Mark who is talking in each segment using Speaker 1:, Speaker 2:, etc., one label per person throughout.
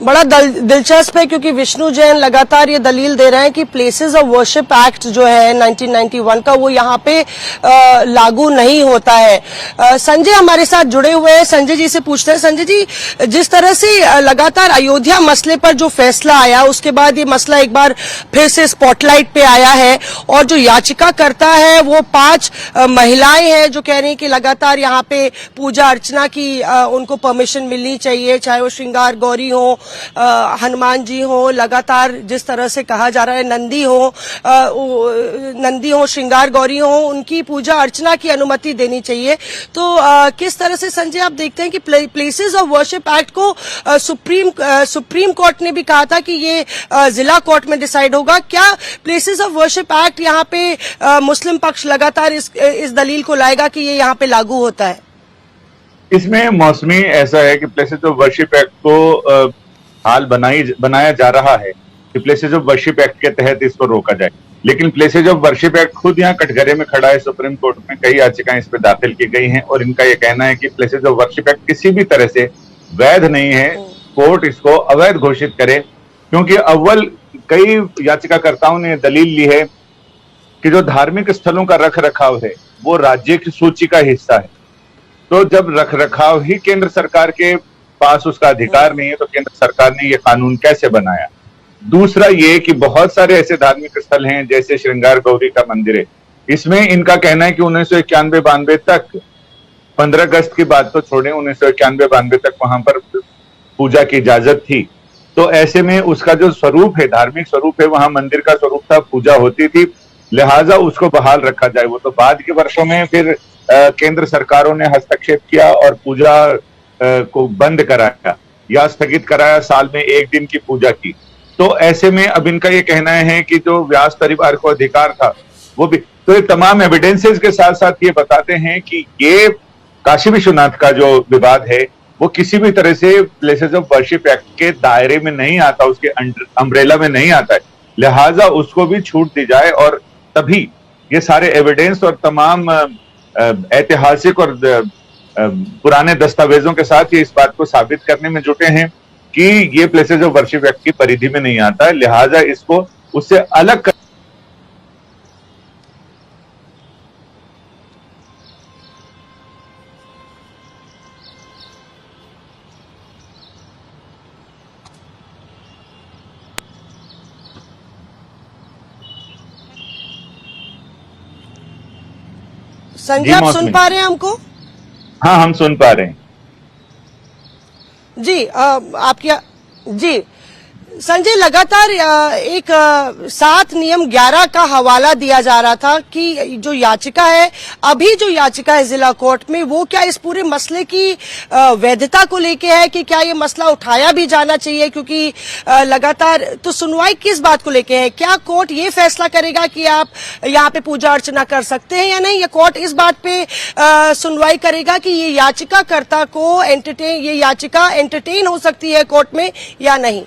Speaker 1: बड़ा दिलचस्प है क्योंकि विष्णु जैन लगातार ये दलील दे रहे हैं कि प्लेसेस ऑफ वर्शिप एक्ट जो है 1991 का वो यहाँ पे लागू नहीं होता है। संजय हमारे साथ जुड़े हुए हैं, संजय जी से पूछते हैं। संजय जी, जिस तरह से लगातार अयोध्या मसले पर जो फैसला आया उसके बाद ये मसला एक बार फिर से स्पॉटलाइट पे आया है और जो याचिका करता है वो 5 महिलाएं हैं जो कह रही हैं कि लगातार यहाँ पे पूजा अर्चना की उनको परमिशन मिलनी चाहिए, चाहे वो श्रृंगार गौरी हो, हनुमान जी हो, लगातार जिस तरह से कहा जा रहा है नंदी हो, श्रृंगार गौरी हो, उनकी पूजा अर्चना की अनुमति देनी चाहिए। तो किस तरह से संजय आप देखते हैं कि प्लेसेस ऑफ वर्शिप एक्ट को सुप्रीम कोर्ट ने भी कहा था कि ये जिला कोर्ट में डिसाइड होगा। क्या प्लेसेस ऑफ वर्शिप एक्ट यहाँ पे मुस्लिम पक्ष लगातार इस दलील को लाएगा कि ये यहाँ पे लागू होता है?
Speaker 2: इसमें मौसमी ऐसा है कि प्लेसेस ऑफ वर्शिप एक्ट को हाल बनाया जा रहा है कि प्लेसेस ऑफ वर्शिप एक्ट के तहत इसको रोका जाए, लेकिन प्लेसेस ऑफ वर्शिप एक्ट खुद यहाँ कटघरे में खड़ा है। सुप्रीम कोर्ट में कई याचिकाएं इस पे दाखिल की गई हैं और इनका यह कहना है कि प्लेसेस ऑफ वर्शिप एक्ट किसी भी तरह से वैध नहीं है, कोर्ट इसको अवैध घोषित करे। क्योंकि अव्वल कई याचिकाकर्ताओं ने दलील ली है कि जो धार्मिक स्थलों का रख रखाव है वो राज्य की सूची का हिस्सा है, तो जब रख रखाव ही केंद्र सरकार के पास उसका अधिकार नहीं है तो केंद्र सरकार ने ये कानून कैसे बनाया। दूसरा ये कि बहुत सारे ऐसे धार्मिक स्थल हैं जैसे श्रृंगार गौरी का मंदिर है, इसमें इनका कहना है कि 1991-92 तक, 15 अगस्त की बात तो छोड़ें, 1991-92 तक वहां पर पूजा की इजाजत थी। तो ऐसे में उसका जो स्वरूप है, धार्मिक स्वरूप है, वहां मंदिर का स्वरूप था, पूजा होती थी, लिहाजा उसको बहाल रखा जाए। वो तो बाद के वर्षों में फिर केंद्र सरकारों ने हस्तक्षेप किया और पूजा को बंद कराया या स्थगित कराया, साल में 1 दिन की पूजा की। तो ऐसे में अब इनका ये कहना है कि जो व्यास परिवार को अधिकार था वो भी, तो ये तमाम एविडेंसेस के साथ साथ ये बताते हैं कि ये काशी विश्वनाथ का जो विवाद है वो किसी भी तरह से प्लेसेस ऑफ वर्शिप एक्ट के दायरे में नहीं आता, उसके अम्ब्रेला में नहीं आता है, लिहाजा उसको भी छूट दी जाए। और तभी ये सारे एविडेंस और तमाम ऐतिहासिक और पुराने दस्तावेजों के साथ ये इस बात को साबित करने में जुटे हैं कि ये प्लेसेस ऑफ वर्शिप एक्ट की परिधि में नहीं आता है, लिहाजा इसको उससे अलग कर...
Speaker 1: संजय आप सुन पा रहे हैं हमको?
Speaker 2: हाँ, हम सुन पा रहे हैं
Speaker 1: जी। आपकी जी संजय, लगातार एक 7 नियम 11 का हवाला दिया जा रहा था कि जो याचिका है, अभी जो याचिका है जिला कोर्ट में, वो क्या इस पूरे मसले की वैधता को लेके है कि क्या ये मसला उठाया भी जाना चाहिए? क्योंकि लगातार तो सुनवाई किस बात को लेके है? क्या कोर्ट ये फैसला करेगा कि आप यहाँ पे पूजा अर्चना कर सकते हैं या नहीं, या कोर्ट इस बात पे सुनवाई करेगा कि ये याचिकाकर्ता को ये याचिका एंटरटेन हो सकती है कोर्ट में या नहीं?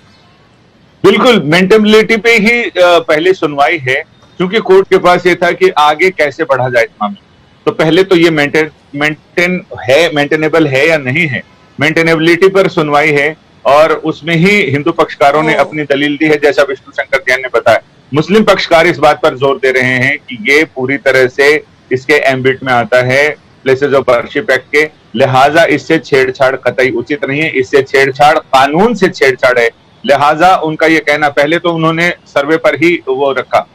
Speaker 2: बिल्कुल, मेंटेनेबिलिटी पे ही पहले सुनवाई है, क्योंकि कोर्ट के पास ये था कि आगे कैसे बढ़ा जाए इस मामले। तो पहले तो ये मेंटेनेबल है या नहीं है, मेंटेनेबिलिटी पर सुनवाई है और उसमें ही हिंदू पक्षकारों ने अपनी दलील दी है, जैसा विष्णु शंकर जैन ने बताया। मुस्लिम पक्षकार इस बात पर जोर दे रहे हैं कि ये पूरी तरह से इसके एम्बिट में आता है प्लेसेस ऑफ वर्शिप एक्ट के, लिहाजा इससे छेड़छाड़ कतई उचित नहीं है, इससे छेड़छाड़ कानून से छेड़छाड़ है। लिहाजा उनका ये कहना, पहले तो उन्होंने सर्वे पर ही वो रखा,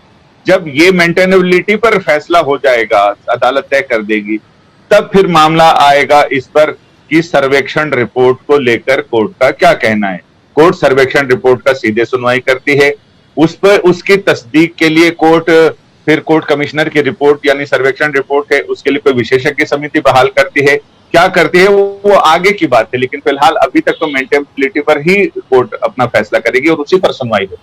Speaker 2: जब ये मेंटेनेबिलिटी पर फैसला हो जाएगा, अदालत तय कर देगी, तब फिर मामला आएगा इस पर कि सर्वेक्षण रिपोर्ट को लेकर कोर्ट का क्या कहना है। कोर्ट सर्वेक्षण रिपोर्ट का सीधे सुनवाई करती है, उस पर उसकी तस्दीक के लिए कोर्ट फिर कोर्ट कमिश्नर की रिपोर्ट यानी सर्वेक्षण रिपोर्ट है, उसके लिए कोई विशेषज्ञ समिति बहाल करती है। क्या करती है वो आगे की बात है, लेकिन फिलहाल अभी तक तो मेंटेनेबिलिटी पर ही कोर्ट अपना फैसला करेगी और उसी पर सुनवाई होगी।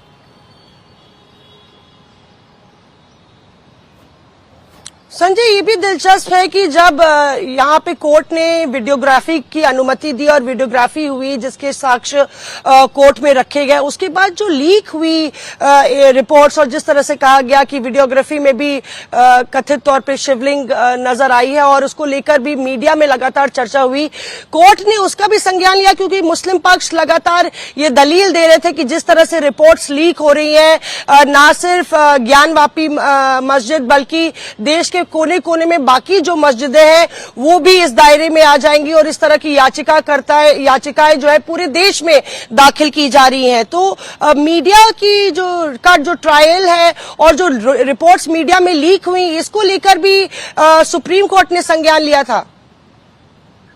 Speaker 1: संजय, ये भी दिलचस्प है कि जब यहाँ पे कोर्ट ने वीडियोग्राफी की अनुमति दी और वीडियोग्राफी हुई जिसके साक्ष्य कोर्ट में रखे गए, उसके बाद जो लीक हुई रिपोर्ट्स और जिस तरह से कहा गया कि वीडियोग्राफी में भी कथित तौर पे शिवलिंग नजर आई है और उसको लेकर भी मीडिया में लगातार चर्चा हुई, कोर्ट ने उसका भी संज्ञान लिया क्योंकि मुस्लिम पक्ष लगातार ये दलील दे रहे थे कि जिस तरह से रिपोर्ट्स लीक हो रही हैं, ना सिर्फ ज्ञानवापी मस्जिद बल्कि देश के कोने कोने में बाकी जो मस्जिदें हैं वो भी इस दायरे में आ जाएंगी और इस तरह की याचिकाएं जो है पूरे देश में दाखिल की जा रही हैं। तो मीडिया की जो ट्रायल है और जो रिपोर्ट्स मीडिया में लीक हुई, इसको लेकर भी सुप्रीम कोर्ट ने संज्ञान लिया था।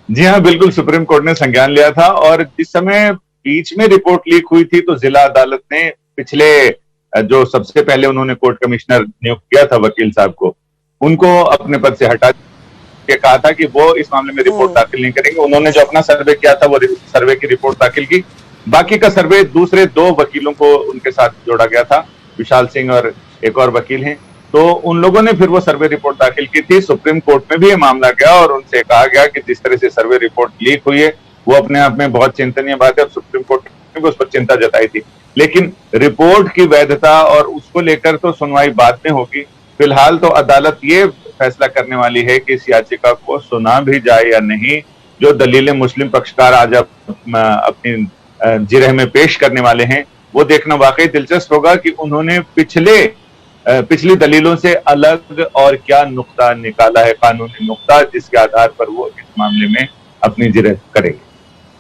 Speaker 2: जी हाँ, बिल्कुल, सुप्रीम कोर्ट ने संज्ञान लिया था। और जिस समय बीच में रिपोर्ट लीक हुई थी तो जिला अदालत ने पिछले जो सबसे पहले उन्होंने कोर्ट कमिश्नर नियुक्त किया था वकील साहब को, उनको अपने पद से हटा के कहा था कि वो इस मामले में रिपोर्ट दाखिल नहीं करेंगे। उन्होंने जो अपना सर्वे किया था वो सर्वे की रिपोर्ट दाखिल की, बाकी का सर्वे दूसरे 2 वकीलों को उनके साथ जोड़ा गया था, विशाल सिंह और एक और वकील हैं, तो उन लोगों ने फिर वो सर्वे रिपोर्ट दाखिल की थी। सुप्रीम कोर्ट में भी ये मामला गया और उनसे कहा गया कि जिस तरह से सर्वे रिपोर्ट लीक हुई है वो अपने आप में बहुत चिंतनीय बात है और सुप्रीम कोर्ट ने भी उस पर चिंता जताई थी। लेकिन रिपोर्ट की वैधता और उसको लेकर तो सुनवाई बाद में होगी। फिलहाल तो अदालत ये फैसला करने वाली है कि इस याचिका को सुना भी जाए या नहीं। जो दलीलें मुस्लिम पक्षकार आज अपनी जिरह में पेश करने वाले हैं वो देखना वाकई दिलचस्प होगा कि उन्होंने पिछली दलीलों से अलग और क्या नुक्ता निकाला है, कानूनी नुक्ता, जिसके आधार पर वो इस मामले में अपनी जिरह करेंगे।